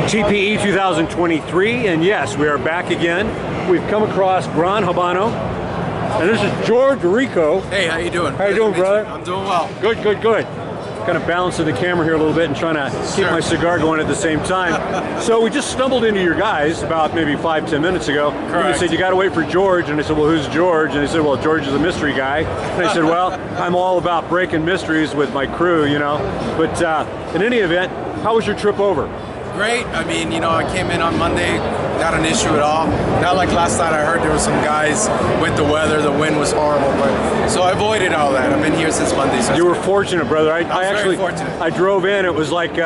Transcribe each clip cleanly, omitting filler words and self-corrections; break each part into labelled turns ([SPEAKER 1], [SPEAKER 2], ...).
[SPEAKER 1] TPE 2023, and yes, we are back again. We've come across Gran Habano, and this is George Rico.
[SPEAKER 2] Hey, how you doing?
[SPEAKER 1] How you doing, brother?
[SPEAKER 2] I'm doing well.
[SPEAKER 1] Good, good, good. Kind of balancing the camera here a little bit and trying to keep my cigar going at the same time. So we just stumbled into your guys about maybe 5-10 minutes ago.
[SPEAKER 2] Correct.
[SPEAKER 1] And you said, you got to wait for George. And I said, well, who's George? And they said, well, George is a mystery guy. And I said, well, I'm all about breaking mysteries with my crew, you know. But in any event, how was your trip over?
[SPEAKER 2] Great. I mean, you know, I came in on Monday, not an issue at all. Not like last night. I heard there were some guys with the weather. The wind was horrible, but so I avoided all that. I've been here since Monday. So
[SPEAKER 1] you were fortunate, brother. I actually
[SPEAKER 2] very fortunate.
[SPEAKER 1] I drove in. It was like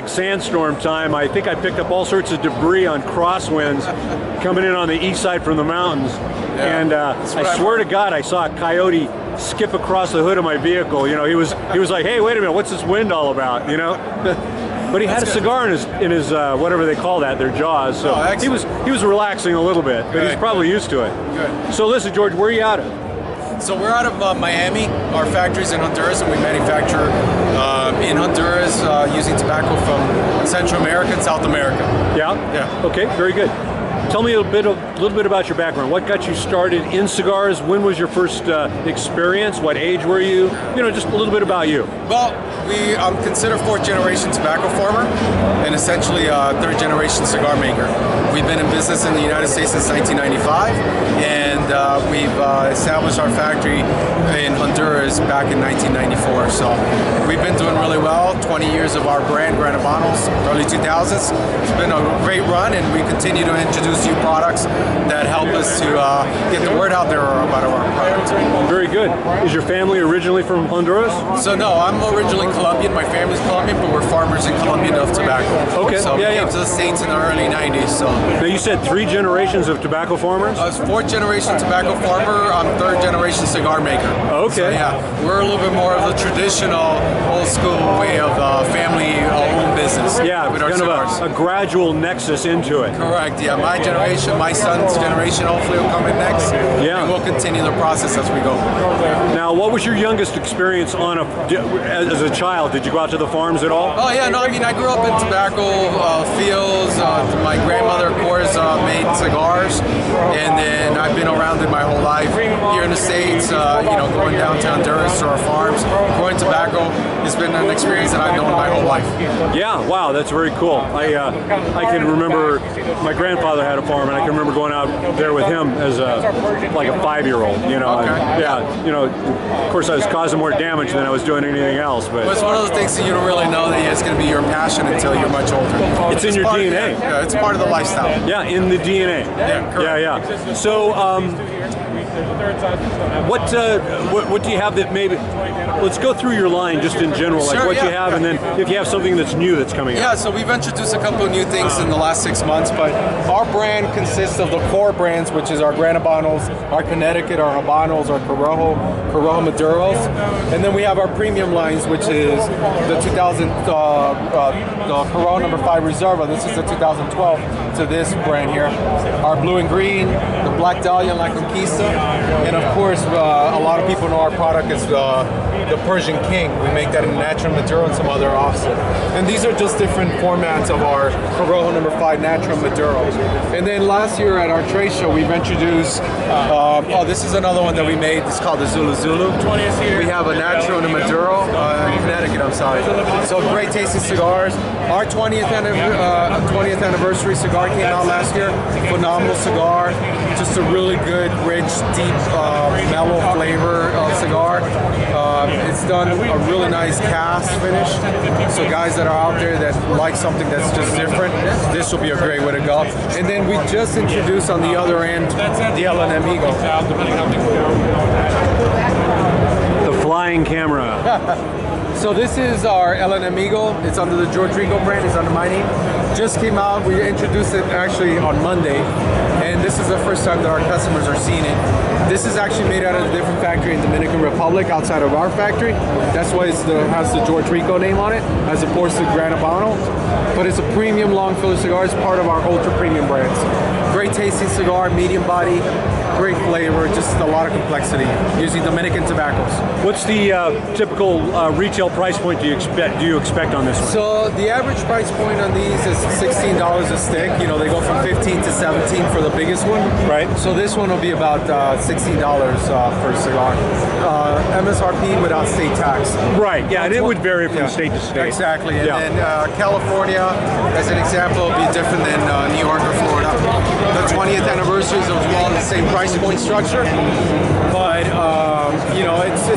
[SPEAKER 1] sandstorm time. I think I picked up all sorts of debris on crosswinds coming in on the east side from the mountains. Yeah, and I swear to God, I saw a coyote skip across the hood of my vehicle. You know, he was like, hey, wait a minute, what's this wind all about? You know. But he had a cigar in his whatever they call that, their jaws. So he was relaxing a little bit, but he's probably used to it.
[SPEAKER 2] Good.
[SPEAKER 1] So listen, George, where are you out of?
[SPEAKER 2] So we're out of Miami. Our factory's in Honduras, and we manufacture in Honduras using tobacco from Central America and South America.
[SPEAKER 1] Yeah.
[SPEAKER 2] Yeah.
[SPEAKER 1] Okay. Very good. Tell me a little bit about your background. What got you started in cigars? When was your first experience? What age were you? You know, just a little bit about you.
[SPEAKER 2] Well, I'm considered fourth-generation tobacco farmer and essentially a third-generation cigar maker. We've been in business in the United States since 1995, and we've established our factory in Honduras back in 1994. So we've been doing really well. 20 years of our brand, Gran Habanos, early 2000s. It's been a great run, and we continue to introduce new products that help us to get the word out there about our product.
[SPEAKER 1] Very good. Is your family originally from Honduras?
[SPEAKER 2] So no, I'm originally Colombian. My family's Colombian, but we're farmers in Colombia of tobacco.
[SPEAKER 1] Okay.
[SPEAKER 2] So we came to the States in the early 90s. So
[SPEAKER 1] now you said 3 generations of tobacco farmers?
[SPEAKER 2] I was 4th-generation tobacco farmer. I'm 3rd-generation cigar maker.
[SPEAKER 1] Okay.
[SPEAKER 2] So, yeah, we're a little bit more of the traditional, old-school way of family-owned business.
[SPEAKER 1] Yeah,
[SPEAKER 2] with our
[SPEAKER 1] kind
[SPEAKER 2] cigars.
[SPEAKER 1] of a gradual nexus into it.
[SPEAKER 2] Correct. Yeah, my generation, my son's generation, hopefully will come in next.
[SPEAKER 1] Yeah.
[SPEAKER 2] And we'll continue the process as we go.
[SPEAKER 1] Now, what was your youngest experience on as a child? Did you go out to the farms at all?
[SPEAKER 2] Oh yeah, no, I mean I grew up in tobacco fields. My grandmother, of course, made cigars, and then I've been around it my whole life. Here in the States, you know, going down to Honduras to our farms, growing tobacco has been an experience that I've known my whole life.
[SPEAKER 1] Yeah, wow, that's very cool. I can remember my grandfather had a farm, and I can remember going out there with him as like a 5-year-old. You know,
[SPEAKER 2] okay.
[SPEAKER 1] And, yeah, you know, of course I was causing more damage than I was doing anything else. But
[SPEAKER 2] it's one of those things that you don't really know that it's going to be your passion until you're much older.
[SPEAKER 1] It's in your DNA.
[SPEAKER 2] Yeah, it's part of the lifestyle.
[SPEAKER 1] Yeah, in the DNA.
[SPEAKER 2] Yeah, correct.
[SPEAKER 1] Yeah. So, what do you have that maybe? Let's go through your line just in general, like
[SPEAKER 2] Sure,
[SPEAKER 1] what you have, and then if you have something that's new that's coming out.
[SPEAKER 2] Yeah, so we've introduced a couple of new things in the last 6 months, but our brand consists of the core brands, which is our Gran Habanos, our Connecticut, our Habanos, our Corojo Maduros, and then we have our premium lines, which is the 2000 the Corojo number 5 Reserva. This is the 2012 to this brand here. Our blue and green, the Black Dahlia and La Conquista, and of course, a lot of people know our product is the Persian King. We make that in natural Maduro and some other offset. And these are just different formats of our Corojo number 5 natural Maduro. And then last year at our trade show, we've introduced, this is another one that we made. It's called the Zulu Zulu. We have a natural Maduro, in Connecticut, I'm sorry. So great tasting cigars. Our 20th anniversary cigar came out last year. Phenomenal cigar. Just a really good, rich, deep, mellow flavor cigar. It's done a really nice cast finish. So guys that are out there that like something that's just different, this will be a great way to go. And then we just introduced on the other end the El Enemigo.
[SPEAKER 1] The flying camera.
[SPEAKER 2] So this is our El Enemigo. It's under the George Rico brand. It's under my name. Just came out. We introduced it actually on Monday. And and this is the first time that our customers are seeing it. This is actually made out of a different factory in Dominican Republic outside of our factory. That's why it has the George Rico name on it, as opposed to Gran Habano. But it's a premium long filler cigar. It's part of our ultra premium brands. Great tasting cigar, medium body, great flavor, just a lot of complexity using Dominican tobaccos.
[SPEAKER 1] What's the typical retail price point do you expect on this one?
[SPEAKER 2] So the average price point on these is $16 a stick. You know, they go from 15 to 17 for the biggest one.
[SPEAKER 1] Right.
[SPEAKER 2] So this one will be about $16 for a cigar. MSRP without state tax.
[SPEAKER 1] Right. Yeah, and it would vary from state to state.
[SPEAKER 2] Exactly. And then California, as an example, will be different than New York or Florida. The 20th anniversary is well the same price point structure, but you know, it's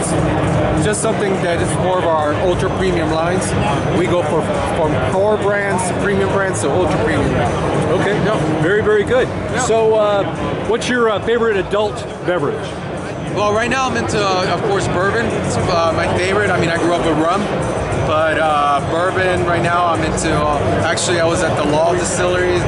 [SPEAKER 2] just something that is more of our ultra premium lines. We go from core brands to premium brands to ultra premium.
[SPEAKER 1] Okay, very, very good. So what's your favorite adult beverage?
[SPEAKER 2] Well, right now I'm into, of course, bourbon. It's my favorite. I mean, I grew up with rum, but bourbon right now I'm into. Actually, I was at the Law Distillery in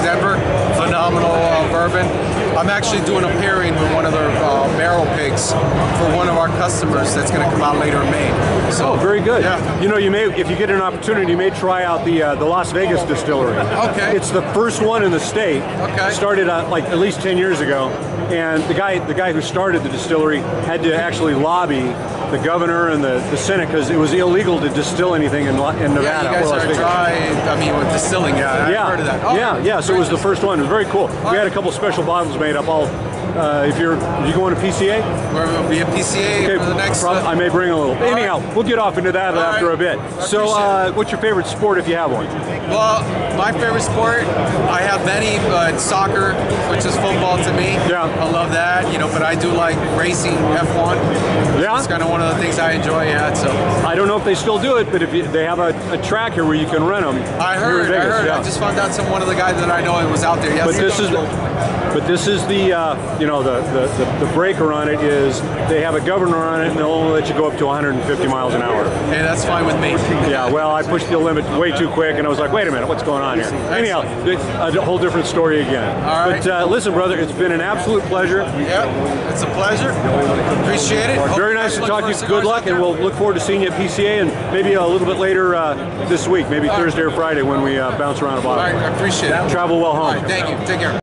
[SPEAKER 2] Denver. Phenomenal bourbon. I'm actually doing a pairing with one of their barrel pigs for one of our customers that's going to come out later in May. So
[SPEAKER 1] very good.
[SPEAKER 2] Yeah.
[SPEAKER 1] You know, you may, if you get an opportunity, you may try out the Las Vegas distillery.
[SPEAKER 2] Okay.
[SPEAKER 1] It's the first one in the state.
[SPEAKER 2] Okay.
[SPEAKER 1] Started like at least 10 years ago, and the guy who started the distillery had to actually lobby the governor and the Senate because it was illegal to distill anything in Nevada.
[SPEAKER 2] Yeah, you guys are dry. I mean, with distilling. Yeah, I've heard of that. Oh,
[SPEAKER 1] yeah. So it was the first one. It was very cool. We had a couple special bottles made up. If you going to PCA?
[SPEAKER 2] We'll be at PCA for the next.
[SPEAKER 1] I may bring a little. Anyhow, we'll get off into that after a bit. So, what's your favorite sport if you have one?
[SPEAKER 2] Well, my favorite sport, I have many, but soccer, which is football to me.
[SPEAKER 1] Yeah.
[SPEAKER 2] I love that, you know, but I do like racing, F1.
[SPEAKER 1] Yeah.
[SPEAKER 2] It's kind of one of the things I enjoy, So.
[SPEAKER 1] I don't know if they still do it, but if they have a track here where you can rent them.
[SPEAKER 2] I heard.
[SPEAKER 1] Yeah.
[SPEAKER 2] I just found out one of the guys that I know was out there. Yes.
[SPEAKER 1] But this is the you know, the breaker on it is they have a governor on it and they'll only let you go up to 150 miles an hour.
[SPEAKER 2] Hey, that's fine with me.
[SPEAKER 1] Yeah, well, I pushed the limit way too quick and I was like, wait a minute, what's going on here? Anyhow, a whole different story again.
[SPEAKER 2] All right.
[SPEAKER 1] But listen, brother, it's been an absolute pleasure.
[SPEAKER 2] Yeah, it's a pleasure. Appreciate it.
[SPEAKER 1] Very nice to talk to you. Good luck, and we'll look forward to seeing you at PCA and maybe a little bit later this week, maybe Thursday or Friday when we bounce around a bottle.
[SPEAKER 2] All right, I appreciate it.
[SPEAKER 1] Travel well home.
[SPEAKER 2] All right, thank you. Take care.